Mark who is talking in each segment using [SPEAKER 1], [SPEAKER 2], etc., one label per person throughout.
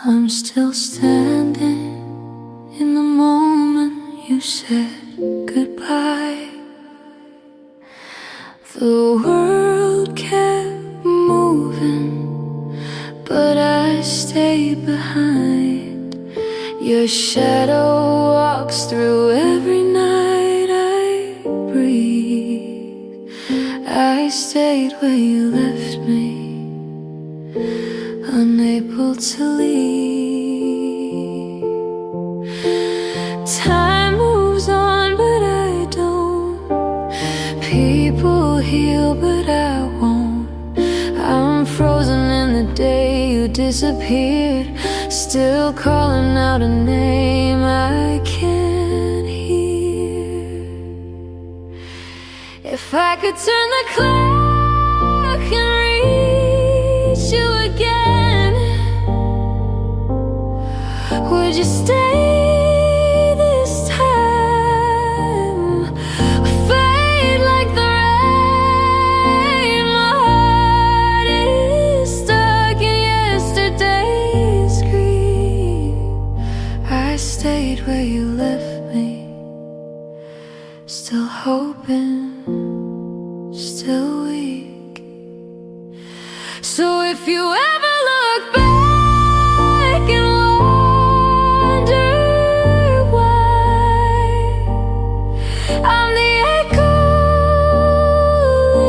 [SPEAKER 1] I'm still standing in the moment you said goodbye. The world kept moving, but I stayed behind. Your shadow walks through every night I breathe. I stayed where you left me, unable to leave. Time moves on, but I don't. People heal, but I won't. I'm frozen in the day you disappeared, still calling out a name I can't hear. If I could turn the clock and reach you again, would you stay this time? Fade like the rain. My heart is stuck in yesterday's grief. I stayed where you left me, still hoping, still weak. So if you ever look back and wonder why, I'm the echo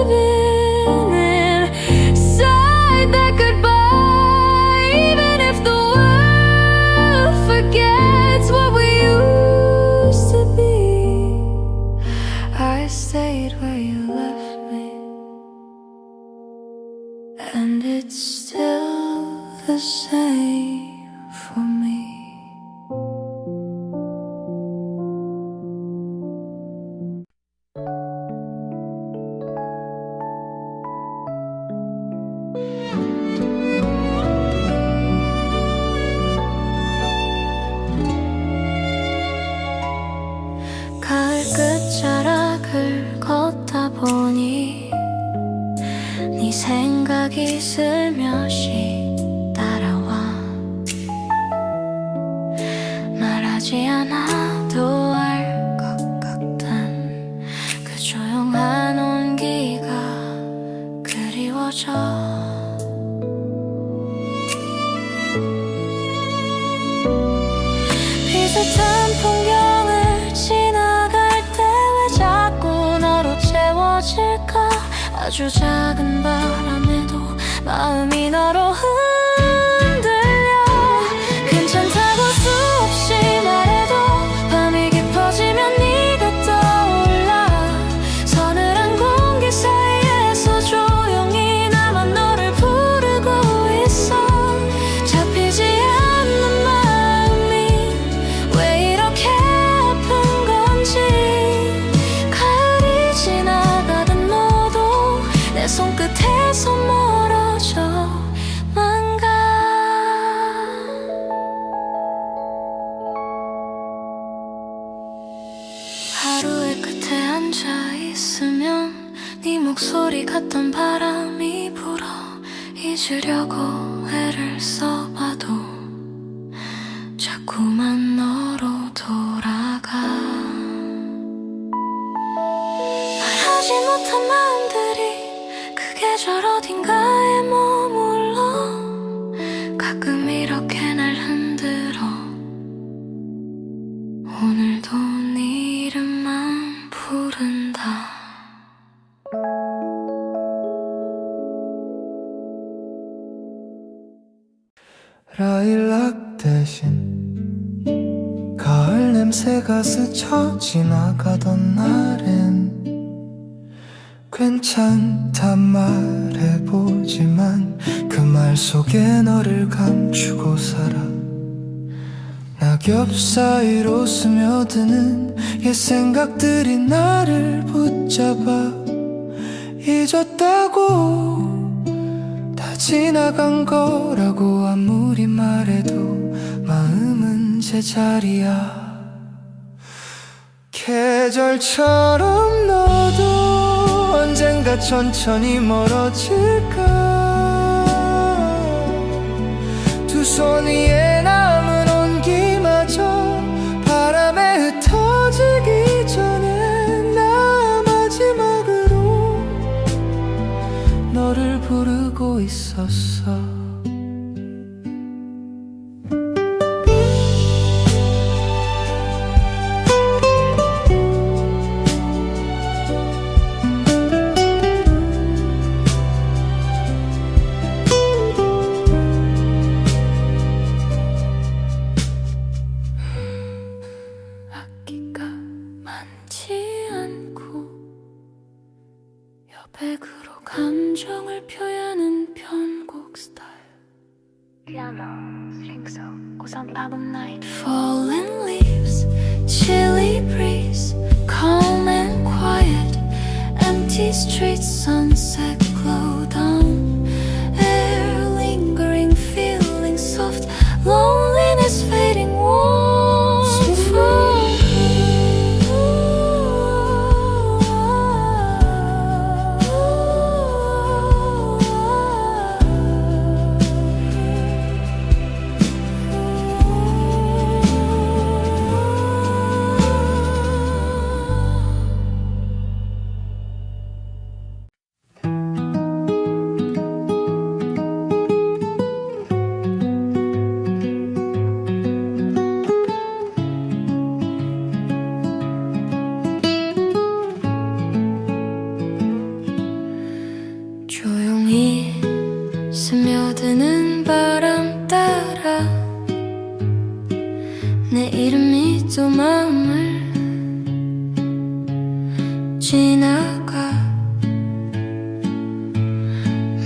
[SPEAKER 1] living inside that goodbye. Even if the world forgets what we used to be, I stayed where you left me, and it's still the same for me. 가을 끝자락을 걷다 보니 네 생각이 슬며시 따라와. 말하지 않아도 알 것 같은 그 조용한 온기가 그리워져. 비슷한 풍경을 지나갈 때 왜 자꾸 너로 채워질까? 아주 작은 바람에도 마음이 너로 흔들려. 괜찮다고 수없이 말해도 밤이 깊어지면 네가 떠올라. 서늘한 공기 사이에서 조용히 나만 너를 부르고 있어. 잡히지 않는 마음이 왜 이렇게 아픈 건지. 가을이 지나가던 너도 내 손끝에서 멀어져만 가. 하루의 끝에 앉아 있으면 네 목소리 같던 바람이 불어. 잊으려고 애를 써봐도 자꾸만 너로 돌아가. 말하지 못한 마음들이 그 계절 어딘가에 머물러. 가끔 이렇게 날 흔들어. 오늘도 네 이름만 부른다.
[SPEAKER 2] 라일락 대신 가을 냄새가 스쳐 지나가던 날엔 괜찮다 말해보지만 그 말 속에 너를 감추고 살아. 낙엽 사이로 스며드는 옛 생각들이 나를 붙잡아. 잊었다고 다 지나간 거라고 아무리 말해도 마음은 제자리야. 계절처럼 너도 언젠가 천천히 멀어질까. 두 손 위에 남은 온기마저 바람에 흩어지기 전에 나 마지막으로 너를 부르고 있었어.
[SPEAKER 1] 악기가 많지 않고 여백으로 감정을 표현하는 편곡 스타일. 피아노, 스트링소, 고산 album night. Fallen leaves, chilly breeze, calm and quiet. Empty streets, sunset glow down. Air lingering, feeling soft. Loneliness fading, warm from 조용히 스며드는 바람 따라 내 이름이 또 마음을 지나가.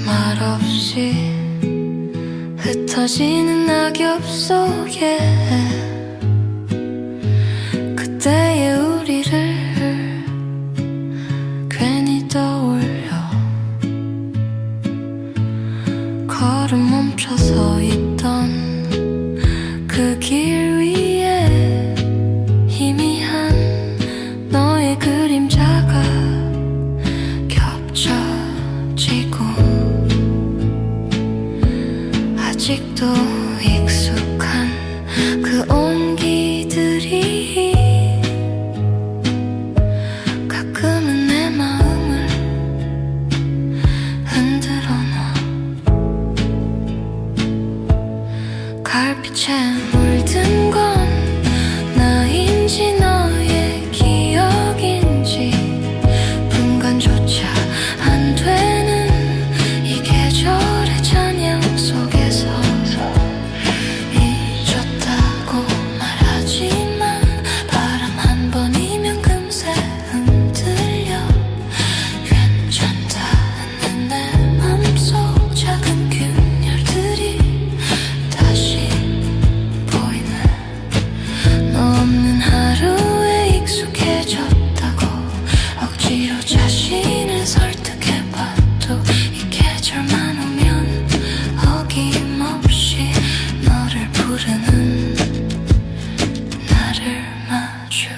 [SPEAKER 1] 말없이 흩어지는 낙엽 속에 그때의 우리를 괜히 떠올려. 걸음 멈춰서 있던 그 길 위에 희미한 너의 그림자가 겹쳐지고 아직도 익숙한 그 온기들이 가끔은 내 마음을 흔들어 놔. 갈빛에 물든 건 나인지 너의 기억인지 분간조차 안 되는 이 계절의 찬양 속에서 잊었다고 말하지만 바람 한 번이면 금세 흔들려. 괜찮다는 내 맘속 작은 균열들이 다시 보이네. 너 없는 하루에 익숙해졌다고 억지로 자신을 설득해봐도 이 계절만 오면 어김없이 너를 부르는 나를 마주해.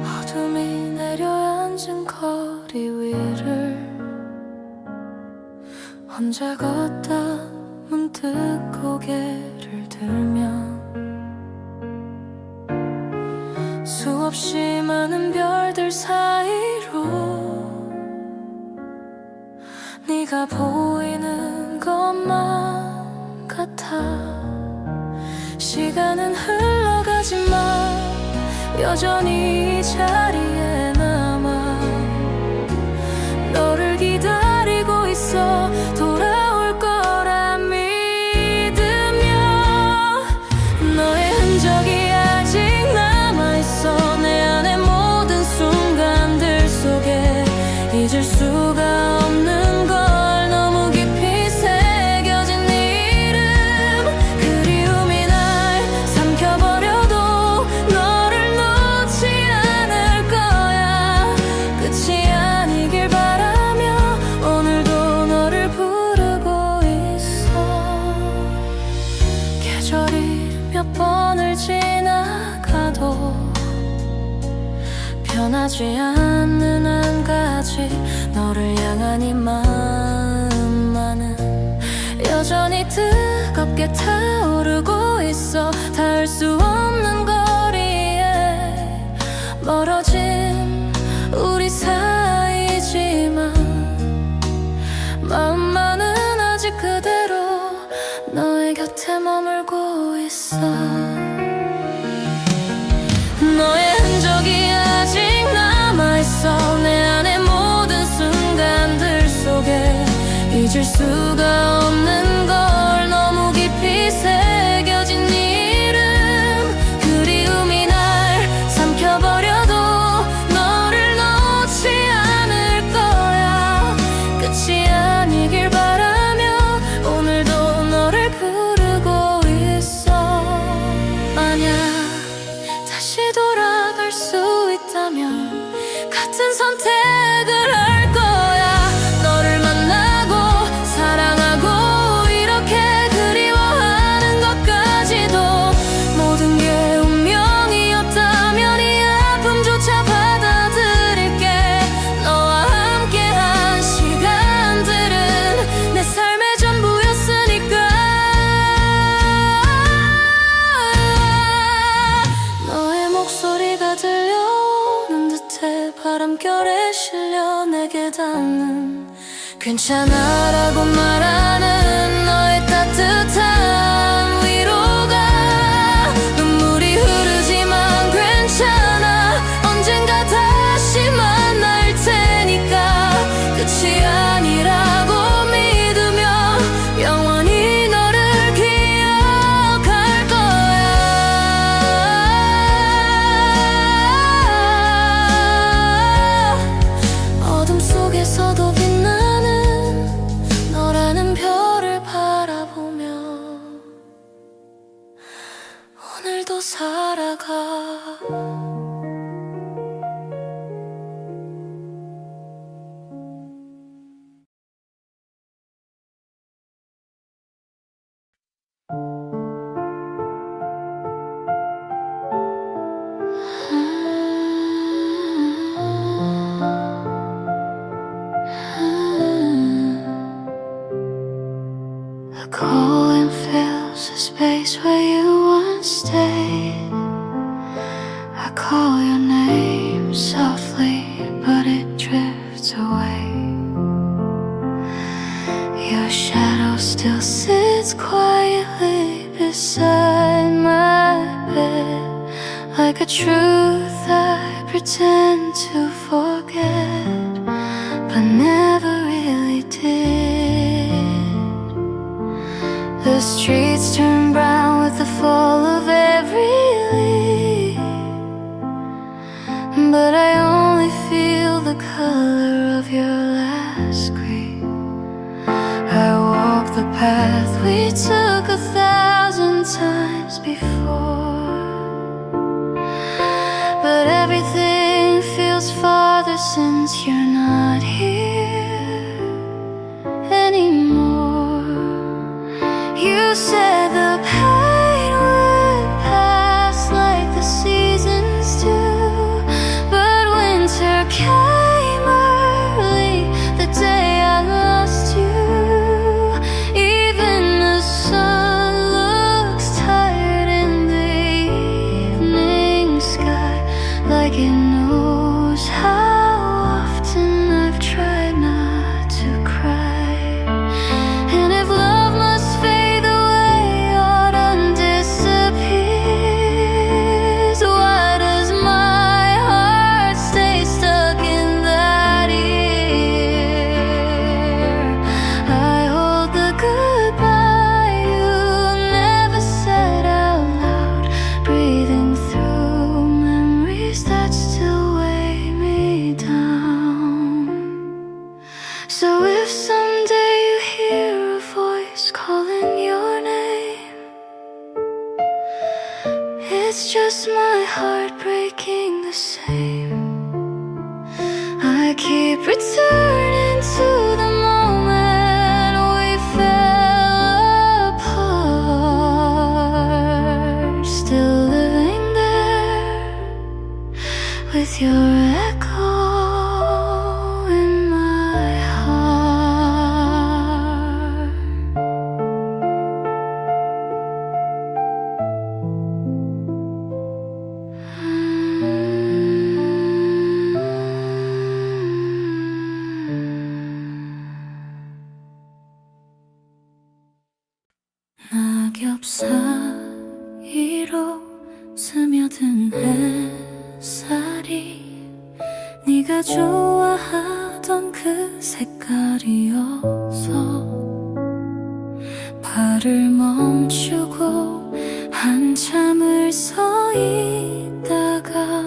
[SPEAKER 1] 어둠이 내려앉은 거리 위를 혼자 걷다 문득 고개를 들면 수없이 많은 별들 사이로 네가 보이는 것만 같아. 시간은 흘러가지만 여전히 이 자리에 남아 너를 기다리고 있어. 돌아올 거라 믿으며 너의 흔적이 아직 남아있어. 내 안의 모든 순간들 속에 잊을 수가 없는 걸 너무 깊이 새겨놨어. 변하지 않는 한 가지 너를 향한 이 마음만은 여전히 뜨겁게 타오르고 있어. 닿을 수 없는 거리에 멀어진 우리 사이지만 마음만은 아직 그대로 너의 곁에 머물고 있어. 너의 흔적이 아직 남아있어. 내 안의 모든 순간들 속에 잊을 수가 없는 걸 너무 깊이 새겨진 네 이름. 그리움이 날 삼켜버려도 너를 놓지 않을 거야. 끝이 아니길 바라며 오늘도 너를 부르고 있어. 만약 다시 돌아갈 수 있다면 같은 선택을 할 거야. 너를 만나고 사랑하고 이렇게 그리워하는 것까지도 모든 게 운명이었다면 이 아픔조차 받아들일게. 너와 함께한 시간들은 내 삶의 전부였으니까. 너의 목소리가 들려오는 듯해 바람결에 실려 내게 닿는 괜찮아라고 말하는 너의 따뜻한 위로가 눈물이 흐르지만 괜찮아. 언젠가 다시 만날 테니까. 끝이 아니라고 믿으며 영원히 너를 기억할 거야. 어둠 속에서도 빛나는 너라는 별을 바라보며 오늘도 살아가. The calling fills the space where you once stayed. I call your name softly, but it drifts away. Your shadow still sits quietly beside my bed, like a truth I pretend to forget, but never really did. The streets turn brown with the fall of every leaf, but I only feel the color of your last grief. I walk the path we took 1,000 times before, but everything feels farther since you're not here anymore. You said the pain would pass like the seasons do, but winter came early the day I lost you. Even the sun looks tired in the evening sky, like it knows how often I've tried not to cry. And if love must fade away or disappears, why does my heart stay stuck in that year? I hold the goodbye you never said out loud, breathing through memories that still weigh me down. So if someday you hear a voice calling your name, it's just my heart breaking the same. I keep returning to the moment we fell apart, still living there with your echo 낙엽 사이로 스며든 햇살이 네가 좋아하던 그 색깔이어서 발을 멈추고 한참을 서 있다가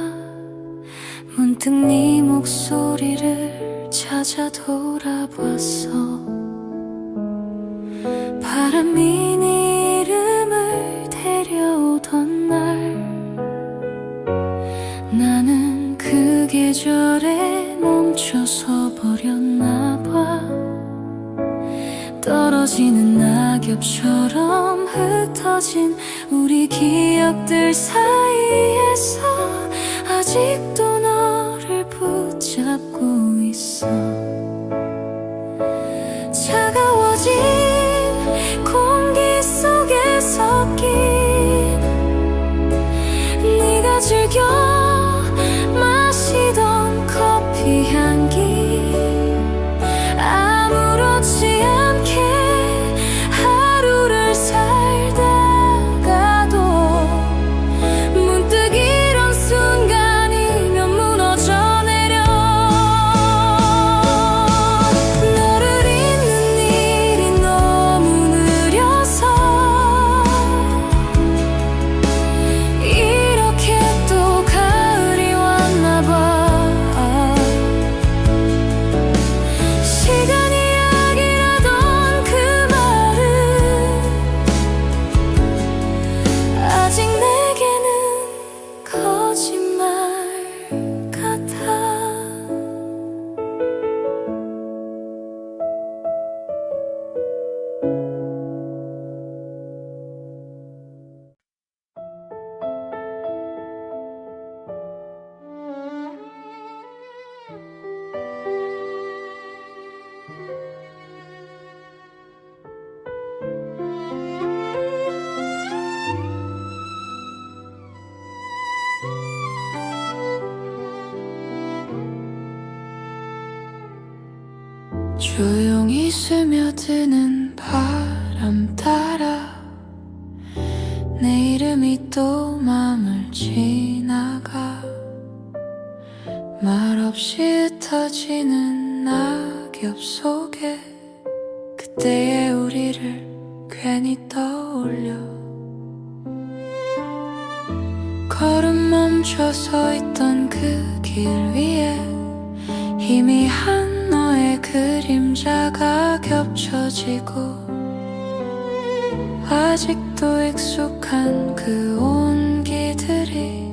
[SPEAKER 1] 문득 네 목소리를 찾아 돌아봤어. 바람이 네 이름을 데려오던 날 나는 그 계절에 멈춰서 버렸나 봐. 떨어지는 낙엽처럼 흩어진 우리 기억들 사이에서 아직도 너를 붙잡고 있어. 차가워진 공기 속에 섞인 네가 즐겨 마시던 커피 향기 아무렇지 않게 하루를 살다가도 문득 이런 순간이면 무너져 내려. 너를 잊는 일이 너무 느려서 이렇게 또 가을이 왔나 봐. 시간이 약이라던 그 말은 아직 내게는 거짓말 같아. 조용히 스며드는 바람 따라 내 이름이 또 맘을 지나가. 말없이 흩어지는 낙엽 속에 그때의 우리를 괜히 떠올려. 걸음 멈춰 서 있던 그 길 위에 희미한 너의 그림자가 겹쳐지고 아직도 익숙한 그 온기들이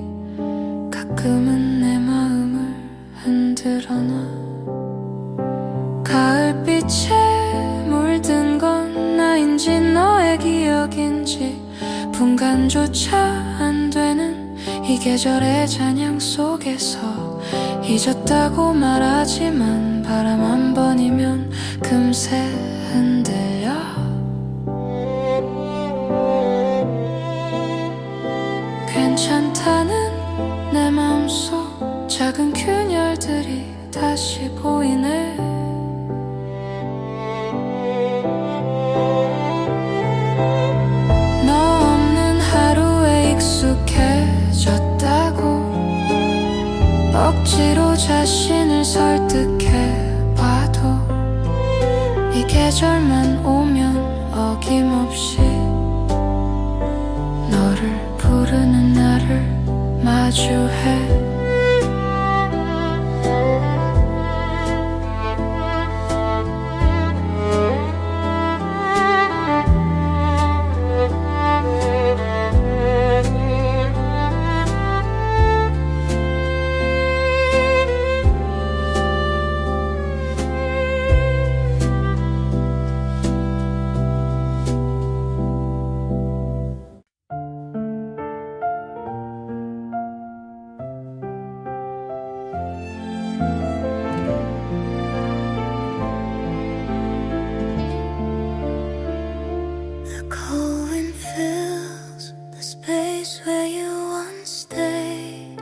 [SPEAKER 1] 가끔은 내 마음을 흔들어놔. 가을빛에 물든 건 나인지 너의 기억인지 분간조차 안 되는 이 계절의 잔향 속에서 잊었다고 말하지만 바람 한 번이면 금세 흔들려. 괜찮다는 내 마음속 작은 균열들이 다시 보이네. 너 없는 하루에 익숙해졌다고 억지로 자신을 설득해봐도 이 계절만 오면 어김없이 너를 부르는 나를 마주해. The cold wind fills the space where you once stayed.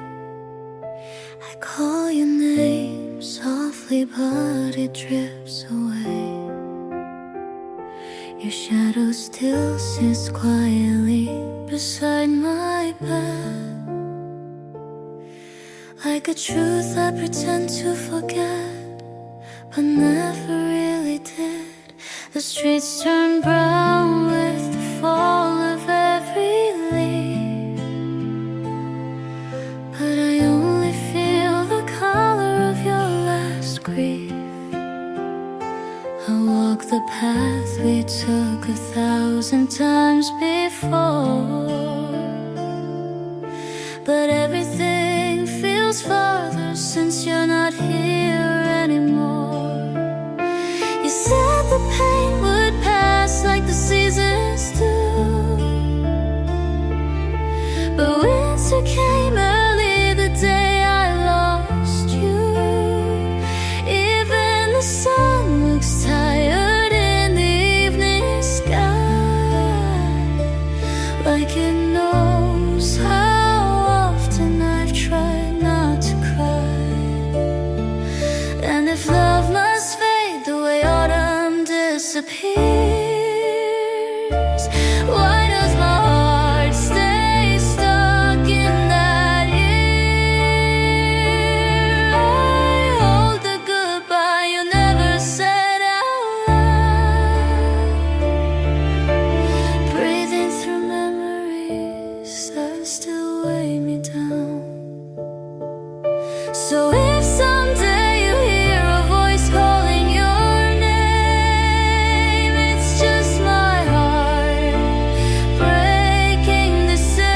[SPEAKER 1] I call your name softly, but it drifts away. Your shadow still sits quietly beside my bed, like a truth I pretend to forget, but never really did. The streets turn brown with the fall of every leaf, but I only feel the color of your last grief. I walk the path we took 1,000 times before, but everything feels farther since you're not here anymore. You said the pain would pass like the seasons do, but winter came early the day I lost you. Even the sun looks tired in the evening sky, like it knows how often I've tried not to cry. And if love must fade the way autumn disappears, why does my heart stay stuck in that year? I hold the goodbye you never said out loud, breathing through memories that still weigh me down. So if someday you hear a voice calling your name, it's just my heart breaking the same.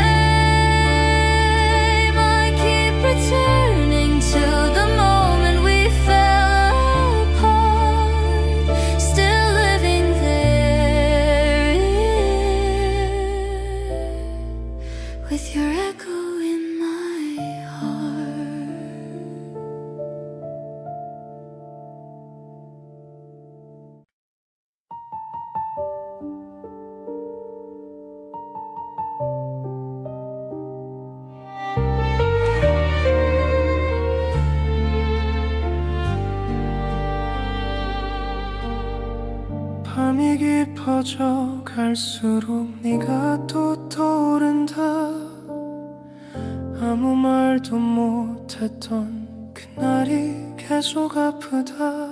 [SPEAKER 1] I keep returning to the moment we fell apart, still living there with your echo in my heart.
[SPEAKER 2] 밤이 깊어져 갈수록 네가 또 떠오른다. 아무 말도 못했던 그날이 계속 아프다.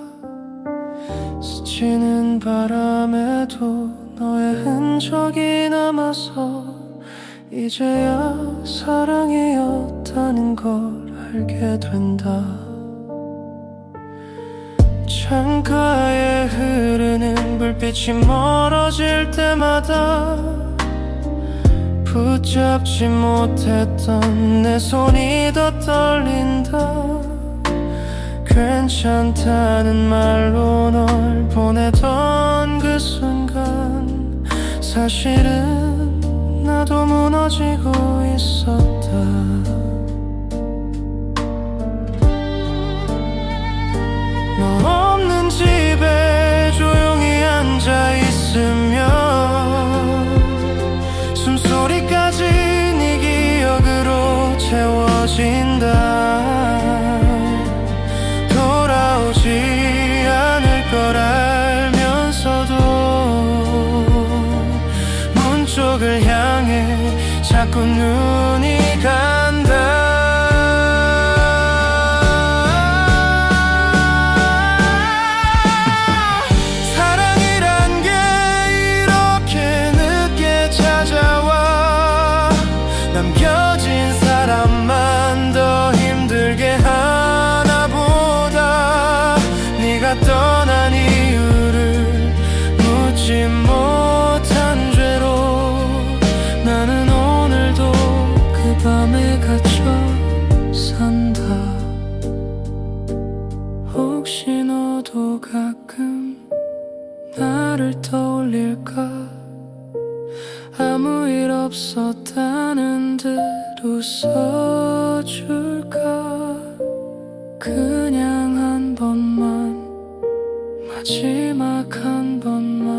[SPEAKER 2] 스치는 바람에도 너의 흔적이 남아서 이제야 사랑이었다는 걸 알게 된다. 창가에 흐르는 불빛이 멀어질 때마다 붙잡지 못했던 내 손이 더 떨린다. 괜찮다는 말로 널 보내던 그 순간 사실은 나도 무너지고 있었다. 너 없는 집에 조용히 앉아 있으면 숨소리까지 네 기억으로 채워진다. 돌아오지 않을 걸 알면서도 문 쪽을 향해 자꾸 눈이 간다. 남겨진 사람만 더 힘들게 하나 보다. 네가 떠난 이유를 묻지 못한 죄로 나는 오늘도 그 밤에 갇혀 산다. 혹시 너도 가끔 나를 떠올릴까? 아무 일 없었다는 듯 웃어줄까? 그냥 한 번만, 마지막 한 번만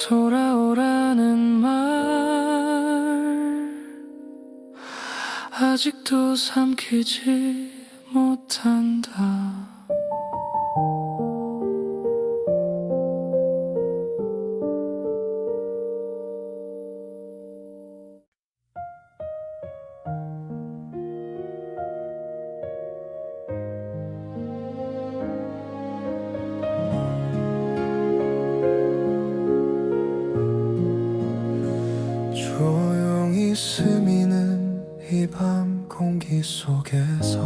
[SPEAKER 2] 돌아오라는 말 아직도 삼키지 못한다. 속에서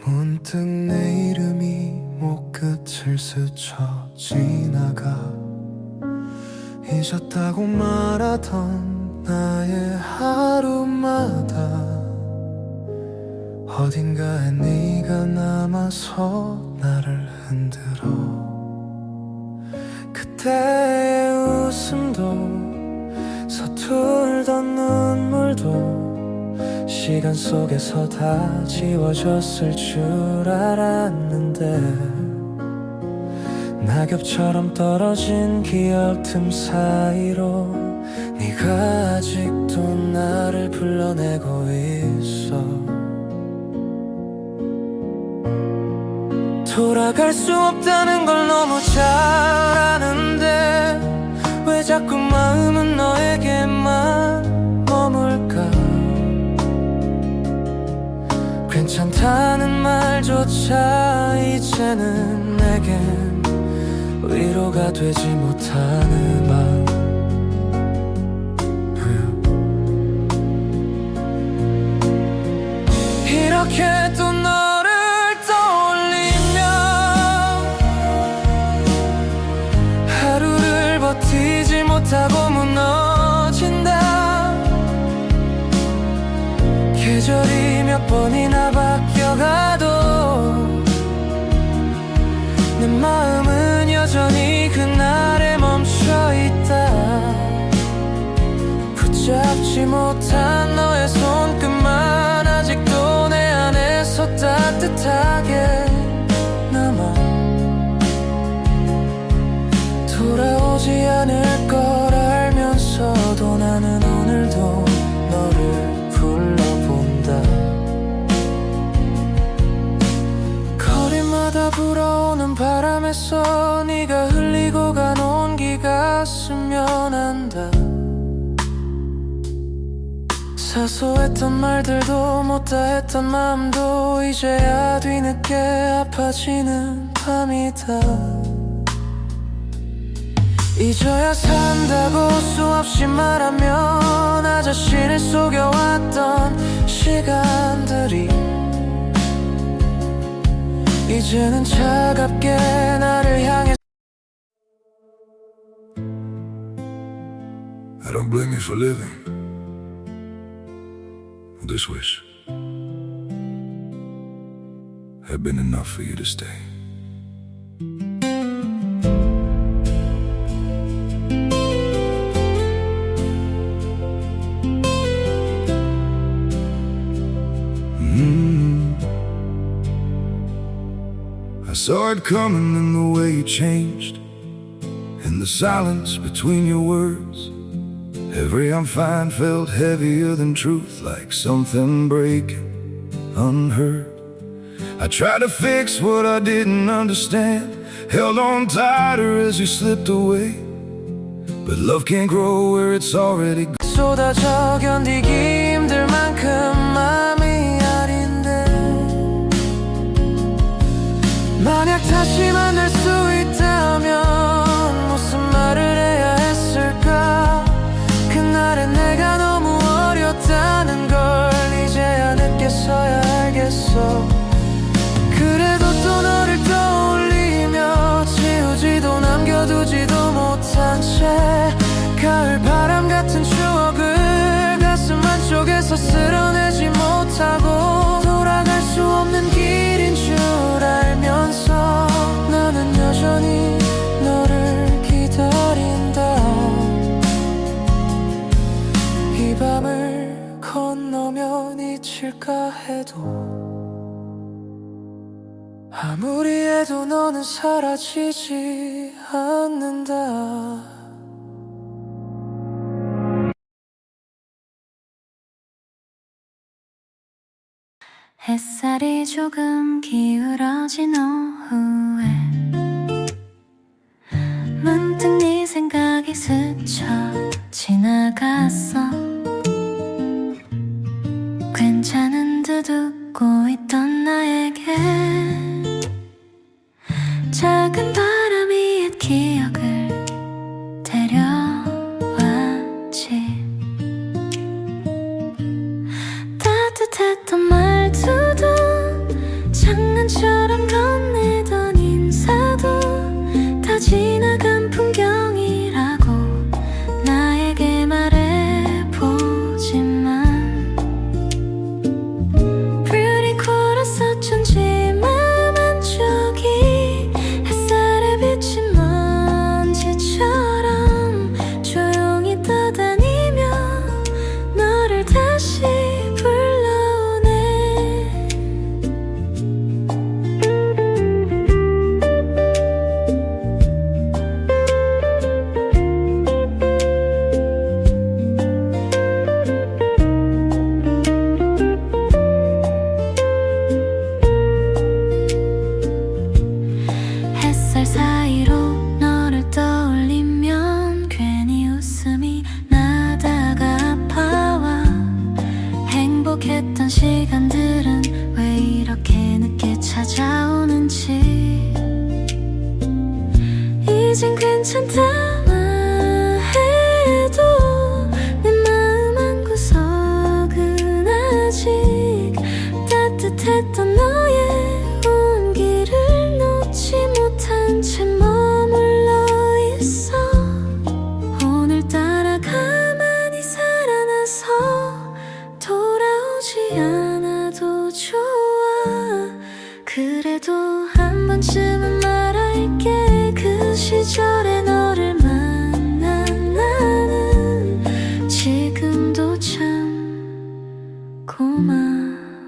[SPEAKER 2] 문득 내 이름이 목끝을 스쳐 지나가 잊었다고 말하던 나의 하루마다 어딘가에 네가 남아서 나를 흔들어 그때의 웃음도 서툴던 눈물도 시간 속에서 다 지워졌을 줄 알았는데 낙엽처럼 떨어진 기억 틈 사이로 네가 아직도 나를 불러내고 있어 돌아갈 수 없다는 걸 너무 잘 아는데 왜 자꾸 마음은 너에게만 머물까 괜찮다는 말조차 이제는 내겐 위로가 되지 못하는 밤 이렇게 또 너를 떠올리며 하루를 버티지 못하고 무너진다 계절이 몇 번이나 바뀌어가도 내 마음은 여전히 그날에 멈춰있다 붙잡지 못한 너의 손끝만 아직도 내 안에서 따뜻하게 남아 돌아오지 않을 걸 알면서도 나는 오늘도 너를 불러본다 거리마다 불어오는 바람에서 네가 흘리고 간 온기가 스며난다 사소했던 말들도 못다했던 마음도 이제야 뒤늦게 아파지는 밤이다 잊어야 산다고 수없이 말하며 나 자신을 속여왔던 시간들이 이제는 차갑게 나를 향해
[SPEAKER 3] I don't blame you for living this wish had been enough for you to stay. I saw it coming in the way you changed, in the silence between your words. Every I'm fine felt heavier than truth, like something breaking unheard. I tried to fix what I didn't understand, held on tighter as you slipped away. But love can't grow where it's already gone.
[SPEAKER 2] 쏟아져 견디기 힘들 만큼 마음이 아린데 만약 다시 만날 수 있다면 무슨 말을 해야 했을까 그날은 내가 너무 어렸다는 걸 이제야 느껴서야 알겠어 그래도 또 너를 떠올리며 지우지도 남겨두지도 못한 채 가을 바람 같은 추억을 가슴 안쪽에서 쓸어내지 못하고 돌아갈 수 없는 길인 줄 알면서 나는 여전히 너를 기다린다 이 밤을 건너면 잊힐까 해도 아무리 해도 너는 사라지지 않는다
[SPEAKER 1] 햇살이 조금 기울어진 오후에 문득 네 생각이 스쳐 지나갔어 괜찮은 듯 웃고 있던 나에게 작은 바람이 옛 기억을 데려왔지 사이로 너를 떠올리면 괜히 웃음이 나다가 아파와. 행복했던 시간들은 왜 이렇게 늦게 찾아오는지. 이젠 괜찮다만 해도 내 마음 한구석은 아직 따뜻했던 너의 온기를 놓지 못한 채 머물러 있어. 오늘따라 가만히 살아나서 돌아오지 않아도 좋아. 그래도 한 번쯤은 말할게. 그 시절에 너를 만난 나는 지금도 참 고마웠다고.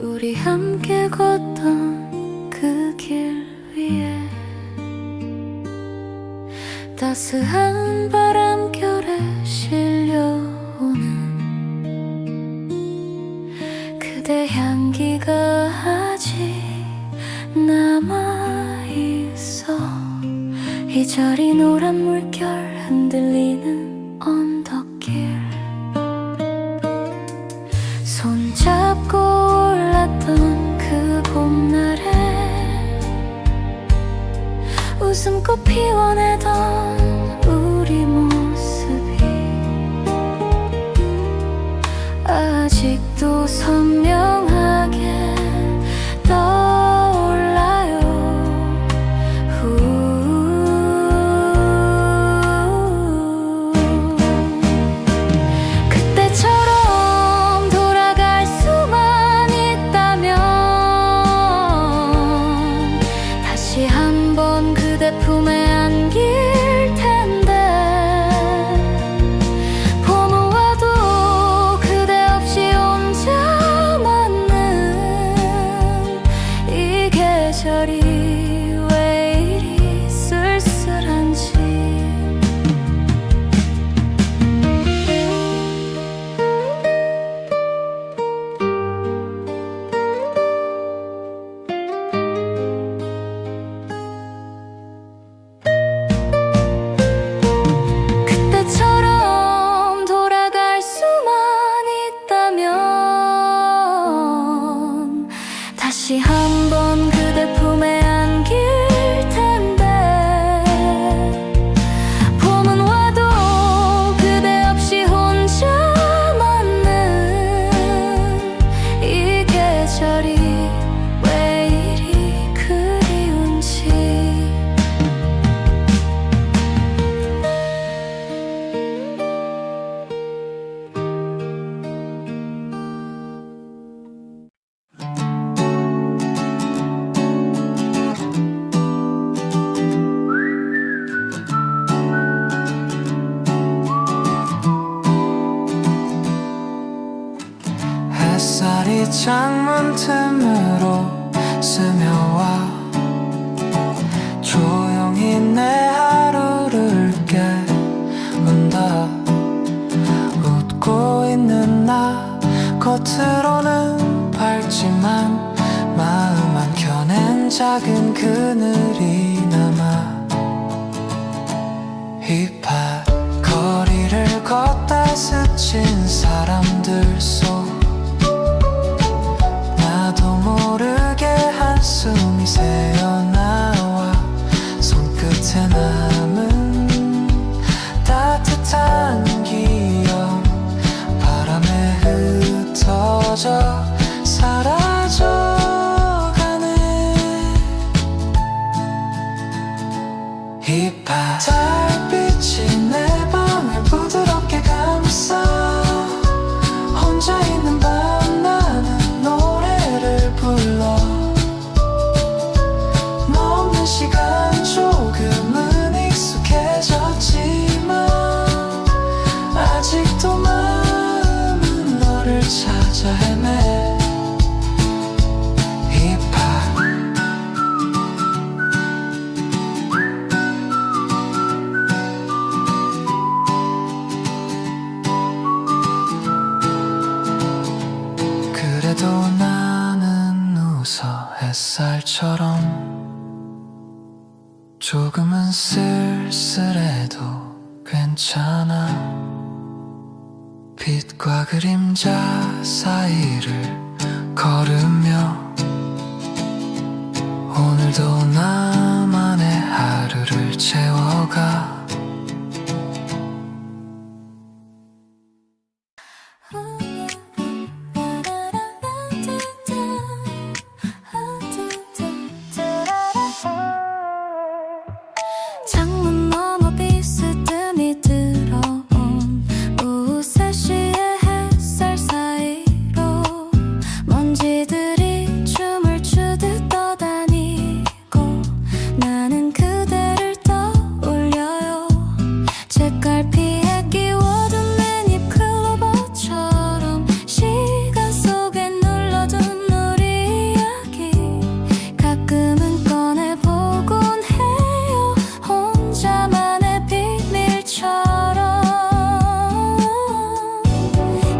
[SPEAKER 1] 우리 함께 걷던 그 길 위에 따스한 바람결에 실려오는 그대 향기가 아직 남아있어. 이저리 노란 물결 흔들리는 언덕길 손잡고 올랐던 그 봄날에 웃음꽃 피워내던 우리 모습이 아직도 선명하게 떠올라요. 그때처럼 돌아갈 수만 있다면 다시 한번 그대 품에 안길 텐데. 봄은 와도 그대 없이 혼자 맞는 이 계절이 왜 이리 쓸쓸한지. 그때처럼 돌아갈 수만 있다면 다시 한번 그대 품에 안길 텐데. 봄은 와도 그대 없이 혼자 맞는 이 계절이 왜 이리 그리운지.
[SPEAKER 2] 햇살이 창문 틈으로 스며와 조용히 내 하루를 깨운다. 웃고 있는 나 겉으로는 밝지만 마음 한켠엔 작은 그늘이 남아. 힙합 거리를 걷다 스친 사람들 속 나도 모르게 한숨이 새어나와. 손끝에 남은 따뜻한 기억 바람에 흩어져 사라져가네. 힙합 달빛이 내 방을 부드럽게 감싸. 혼자 있는 밤 나는 노래를 불러.
[SPEAKER 4] 오늘도 나는 웃어 햇살처럼 조금은 쓸쓸해도 괜찮아. 빛과 그림자 사이를 걸으며 오늘도 나만의 하루를 채워가.
[SPEAKER 1] 창문 너머 비스듬히 들어온 오후 3시의 햇살 사이로 먼지들이 춤을 추듯 떠다니고 나는 그대를 떠올려요. 책갈피에 끼워둔 맨입 클로버처럼 시간 속에 눌러둔 우리 이야기 가끔은 꺼내보곤 해요. 혼자만의 비밀처럼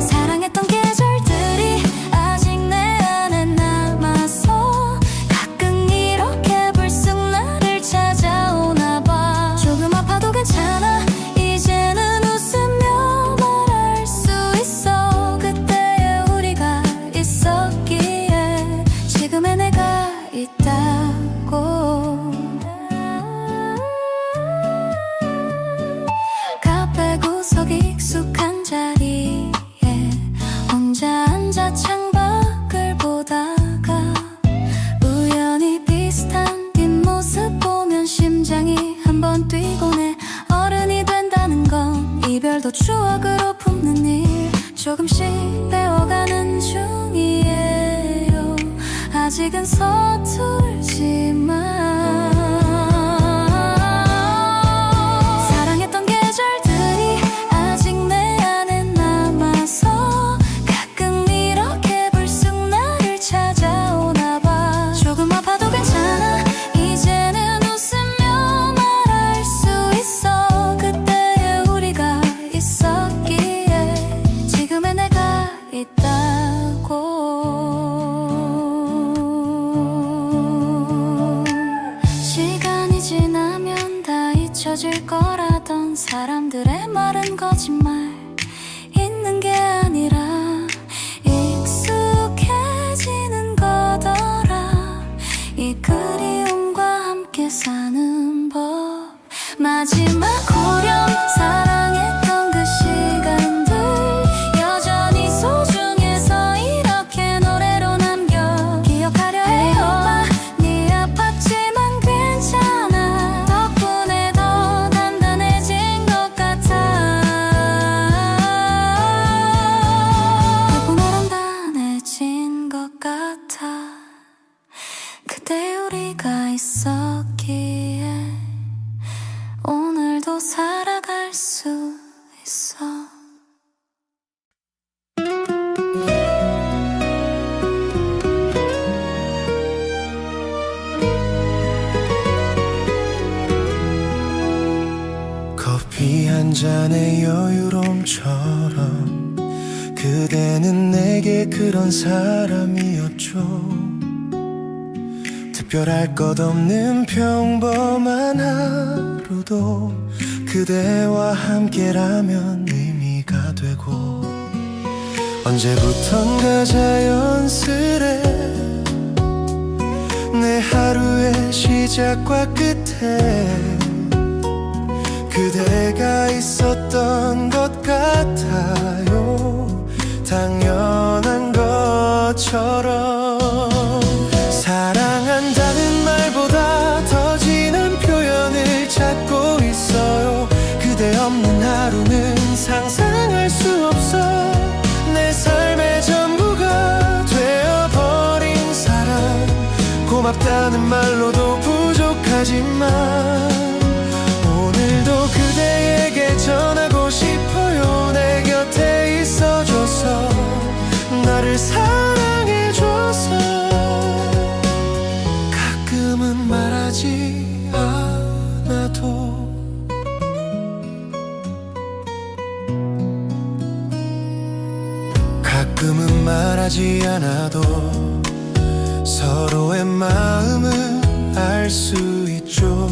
[SPEAKER 1] 사랑했던 계절들이 아직 내 안에 남아서 가끔 이렇게 불쑥 나를 찾아오나 봐. 조금 아파도 괜찮아. 이제는 웃으며 말할 수 있어. 그때의 우리가 있었기에 지금의 내가 있다고. 카페 구석 익숙한 자리에 혼자 앉아 창밖을 보다가 우연히 비슷한 뒷모습 보면 심장이 한번 뛰곤 해. 어른이 된다는 건 이별도 추억으로 품는 일 조금씩 배워가는 중이에요. 아직은 서툴지만 사랑했던 계절들이 아직 내 안에 남아서 가끔 이렇게 불쑥 나를 찾아오나 봐. 조금 아파도 괜찮아. 이제는 웃으며 말할 수 있어. 그때의 우리가 있었기에 지금의 내가 있다고. 시간이 지나면 다 잊혀질 거라던 사람들의 말은 거짓말 있는 게 아니라 익숙해지는 거더라. 이 그리움과 함께 사는 법. 마지막 후렴 사랑했던 그 시간들 여전히 소중해서 이렇게 노래로 남겨 기억하려 해요. 네 아팠지만 괜찮아. 덕분에 더 단단해진 것 같아. 덕분에 단단해진 것 같아. 그때 우리가 있었기에 오늘도 살아갈 수 있어.
[SPEAKER 2] 커피 한 잔의 여유로움처럼 그대는 내게 그런 사람이었죠. 특별할 것 없는 평범한 하루도 그대와 함께라면 의미가 되고 언제부턴가 자연스레 내 하루의 시작과 끝에 그대가 있었던 것 같아요. 당연한 것처럼 사랑한다는 말보다 더 진한 표현을 찾고 있어요. 그대 없는 하루는 상상할 수 없어. 내 삶의 전부가 되어버린 사람. 고맙다는 말로도 부족하지만 오늘도 그대에게 전하고 싶어요. 내 곁에 있어줘서 나를 사랑해줘서 가끔은 말하지 않아도 가끔은 말하지 않아 않아도 서로의 마음을 알 수 있죠.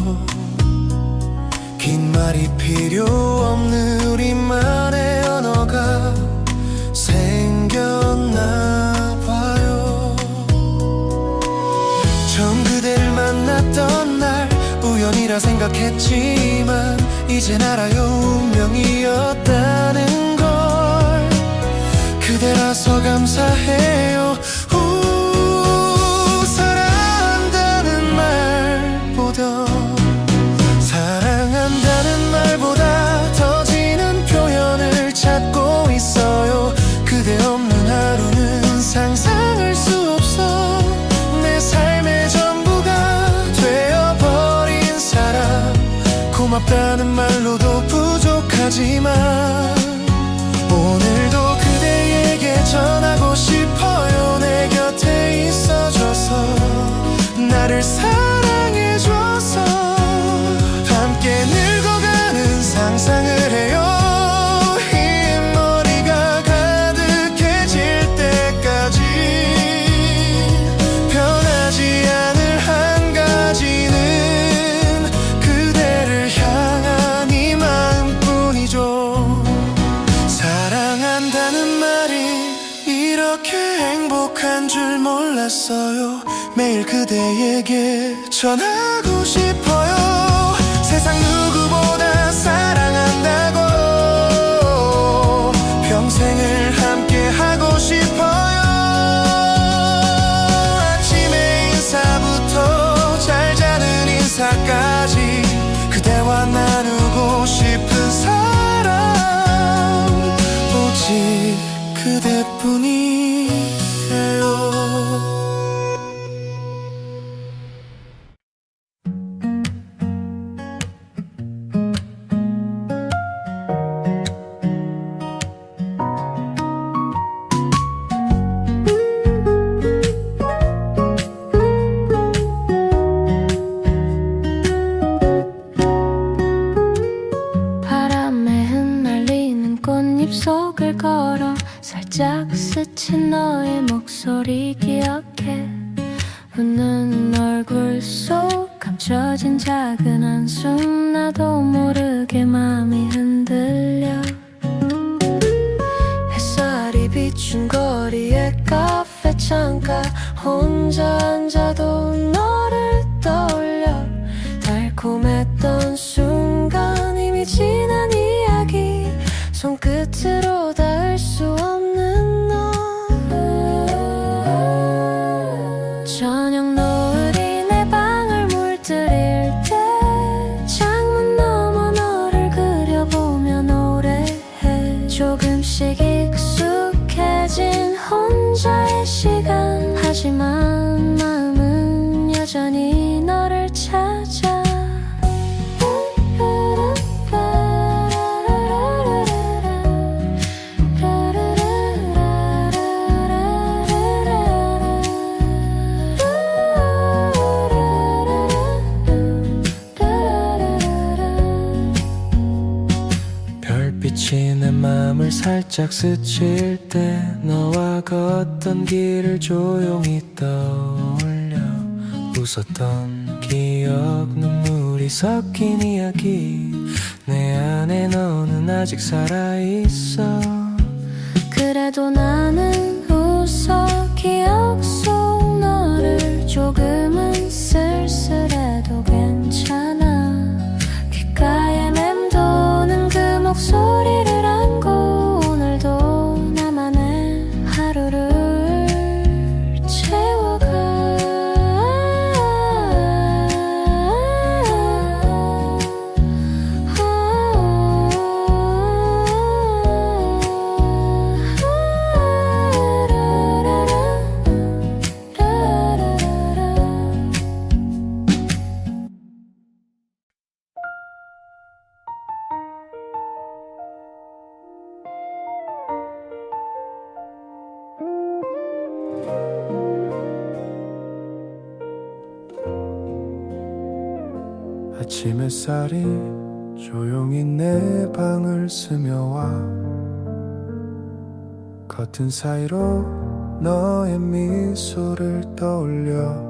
[SPEAKER 2] 긴 말이 필요 없는 우리만의 언어가 생겼나 봐요. 처음 그대를 만났던 날 우연이라 생각했지만 이젠 알아요, 운명이었다는 걸. 그대라서 감사해요. 사랑한다는 말보다 사랑한다는 말보다 더 지는 표현을 찾고 있어요. 그대 없는 하루는 상상할 수 없어. 내 삶의 전부가 되어버린 사람, 고맙다는 말로도 부족하지만 오늘도 그대에게 전하고 싶어요. 내 곁에 있어줘서, 나를 사랑해줘서, 함께 늙어가는 상상을 해요. 흰머리가 가득해질 때까지 변하지 않을 한 가지는 그대를 향한 이 마음뿐이죠. 사랑한다는 말이 이렇게 행복한 줄 몰랐어요. 매일 그대에게 전하고 싶어요. 세상 누구보다 사랑한다고 평생을 함께 하고 싶어요. 아침에 인사부터 잘 자는 인사까지 그대와 나누고 싶은 사람 오직 그대뿐이에요.
[SPEAKER 1] 바람에 흩날리는 꽃잎 속을 걸어 살짝 스친 너의 목소리 기억해. 웃는 얼굴 속 감춰진 작은 한숨, 나도 모르게 맘이 흔들려. 햇살이 비춘 거리의 카페 창가 혼자 앉아도 너를 떠올려. 달콤했던 순간 이미 지난 이야기, 손끝으로 닿을 수 없는 너. 저녁 노을이 내 방을 물들일 때 창문 너머 너를 그려보며 노래해. 조금씩 익숙해진 혼자의 시간, 하지만 마음은 여전히 너를 찾아.
[SPEAKER 2] 별빛이 내 맘을 살짝 스칠 때 너와 걷던 길을 조용히 떠올려. 웃었던 기억, 눈물이 섞인 이야기, 내 안에 너는 아직 살아있어.
[SPEAKER 1] 그래도 나는 웃어. 기억 속 너를 조금은 쓸쓸해도 괜찮아. 귓가에 맴도는 그 목소리를 안고 오늘도 나만의 하루를 채워가.
[SPEAKER 2] 아침 햇살이 조용히 내 방을 스며와. 커튼 사이로 너의 미소를 떠올려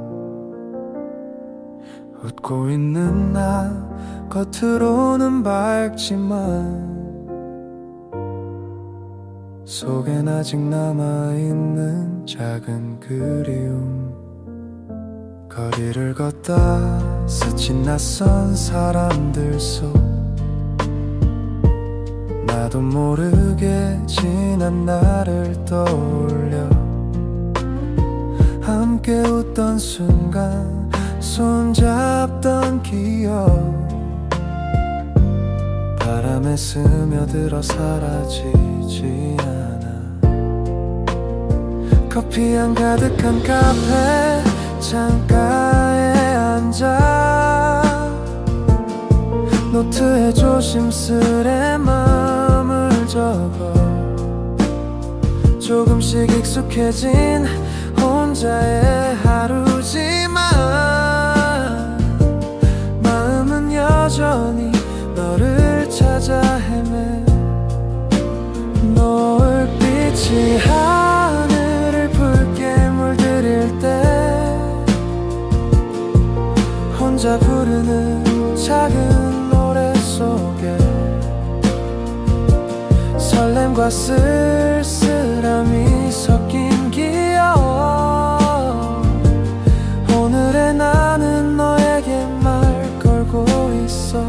[SPEAKER 2] 웃고 있는 나 겉으로는 밝지만 속엔 아직 남아있는 작은 그리움 거리를 걷다 스친 낯선 사람들 속 나도 모르게 지난 날을 떠올려 함께 웃던 순간 손잡던 기억 바람에 스며들어 사라지지 않아 커피향 가득한 카페 창가에 앉아 노트에 조심스레 마음을 적어 조금씩 익숙해진 혼자의 하루지만 마음은 여전히 너를 찾아 헤매 노을빛이 하늘을 붉게 물들일 때 혼자 부르는 작은 노래 속에 설렘과 쓸쓸함이 섞인 기억 오늘의 나는 너에게 말 걸고 있어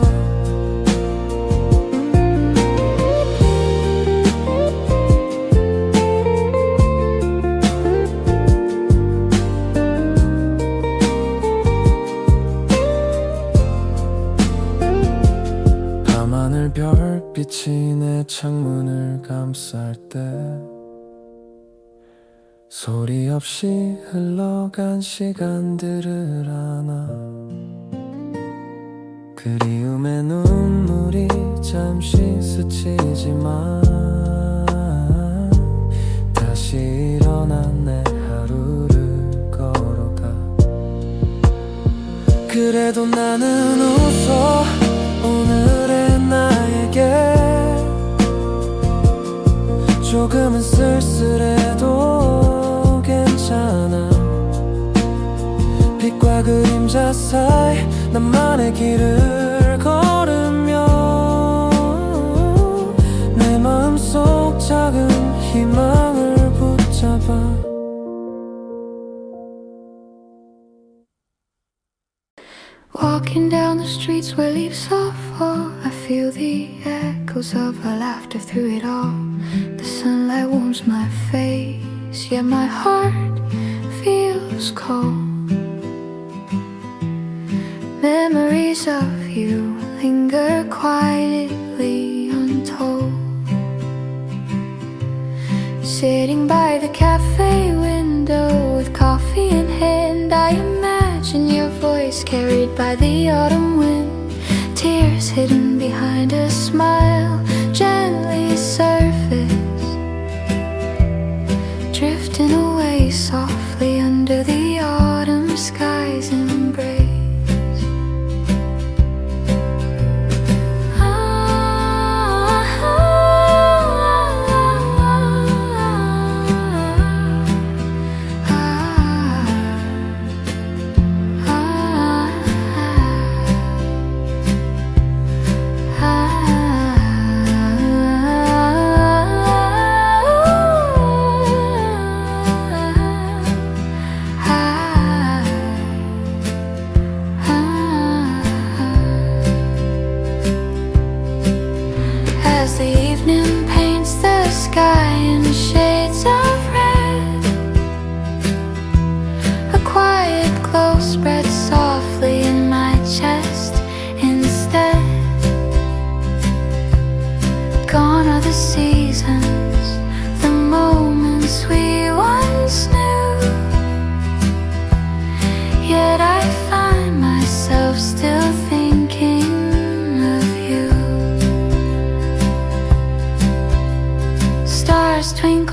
[SPEAKER 2] 밤하늘 별빛이 내 창문을 감쌀 때 소리 없이 흘러간 시간들을 안아 그리움의 눈물이 잠시 스치지만 다시 일어난 내 하루를 걸어가 그래도 나는 웃어 오늘의 나에게 조금은 쓸쓸해도 괜찮아 빛과 그림자 사이 나만의 길을 걸으며 내 마음속 작은 희망을 붙잡아
[SPEAKER 1] Walking down the streets where leaves fall, I feel the echoes of our laughter through it all. The sunlight warms my face, yet my heart feels cold. Memories of you linger quietly untold. Sitting by the cafe window with coffee in hand, I imagine your voice carried by the autumn wind. Tears hidden behind a smile gently surface, drifting away softly under the autumn sky's embrace.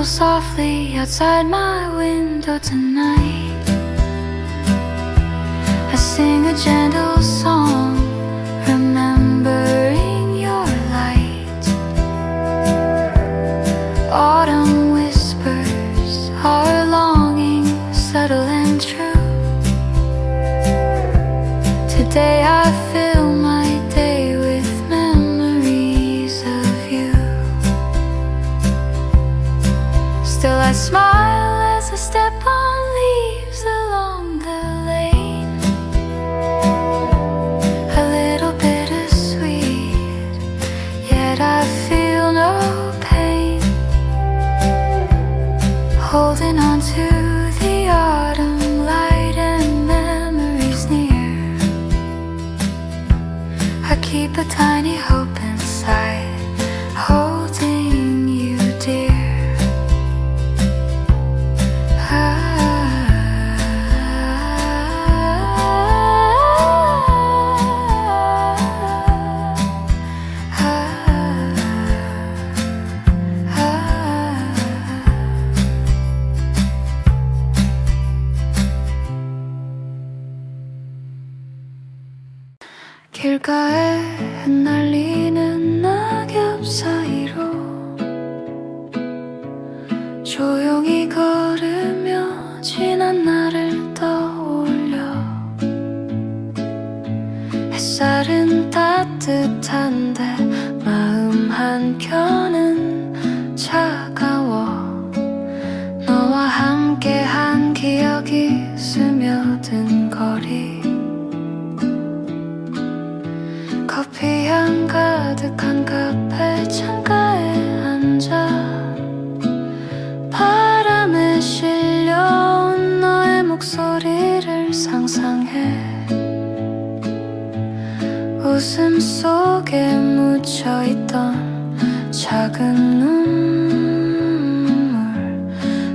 [SPEAKER 1] Softly outside my window tonight, I sing a gentle song, remembering your light. Autumn whispers our long 길가에 흩날리는 낙엽 사이로 조용히 걸으며 지난 날을 떠올려 햇살은 따뜻한데 마음 한켠은 차가워 너와 함께한 기억이 스며든 거리 커피향 가득한 카페 창가에 앉아 바람에 실려온 너의 목소리를 상상해 웃음 속에 묻혀있던 작은 눈물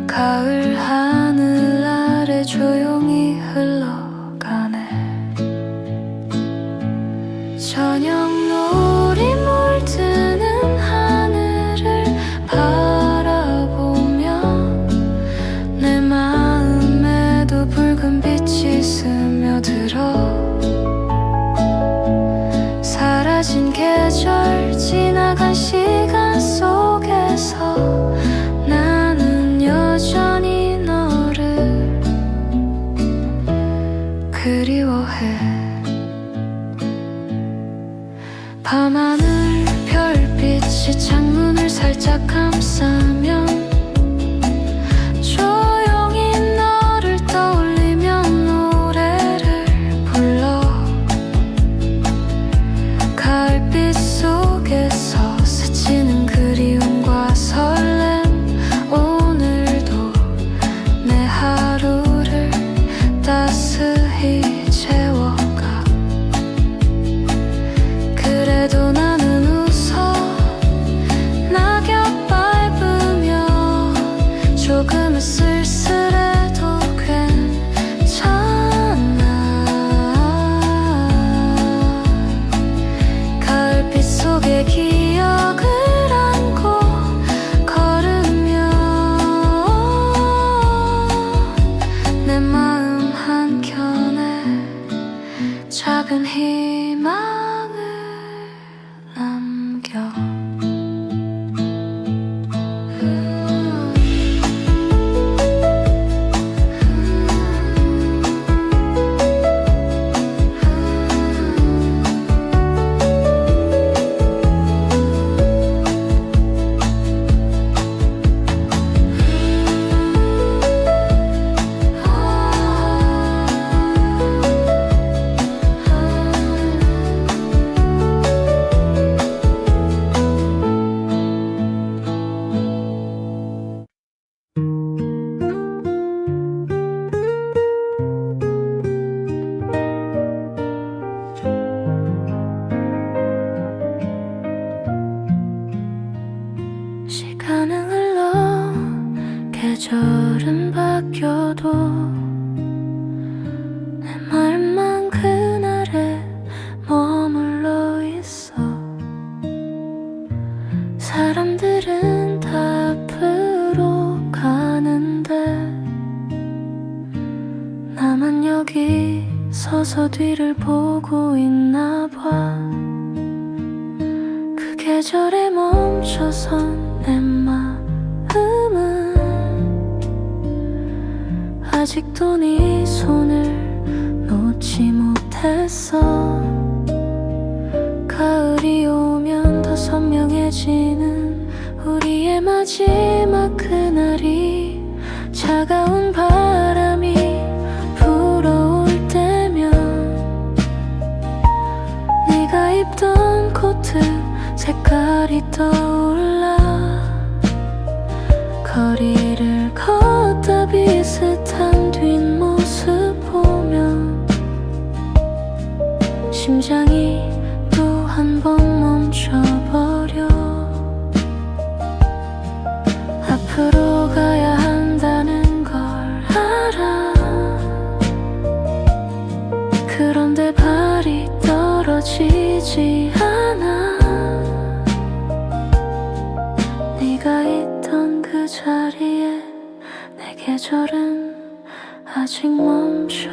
[SPEAKER 1] 가을 하늘 아래 조용히 흘러가네 저녁 노을이 물드는 하늘을 바라보며 내 마음에도 붉은 빛이 스며들어 사라진 계절 지나간 시간 속에서 나는 여전히 너를 그리워해 밤하늘 별빛이 창문을 살짝 감싸면 조용히 너를 떠올리며 노래를 불러 가을빛 속에서 스치는 그리움과 설렘 오늘도 내 하루를 따스히 채워가 그래도 나는 웃어 낙엽 밟으며 조금은 쓸쓸해도 괜찮아 가을빛 속의 기억을 안고 걸으며 내 마음 한켠에 작은 희망을 남겨 시간은 흘러 계절은 바뀌어도 내 말만 그날에 머물러 있어 사람들은 다 앞으로 가는데 나만 여기 서서 뒤를 보고 있나 봐 그 계절에 멈춰선 내 마음은 아직도 네 손을 놓지 못했어 가을이 오면 더 선명해지는 우리의 마지막 그날이 차가운 바람이 불어올 때면 네가 입던 코트 색깔이 떠올라 거리를 걷다 비슷한 뒷모습 보면 심장이 또 한 번 멈춰버려 앞으로 가야 한다는 걸 알아 그런데 발이 떨어지지 않아 네가 있던 그 자리에 내 계절은 아직 멈춰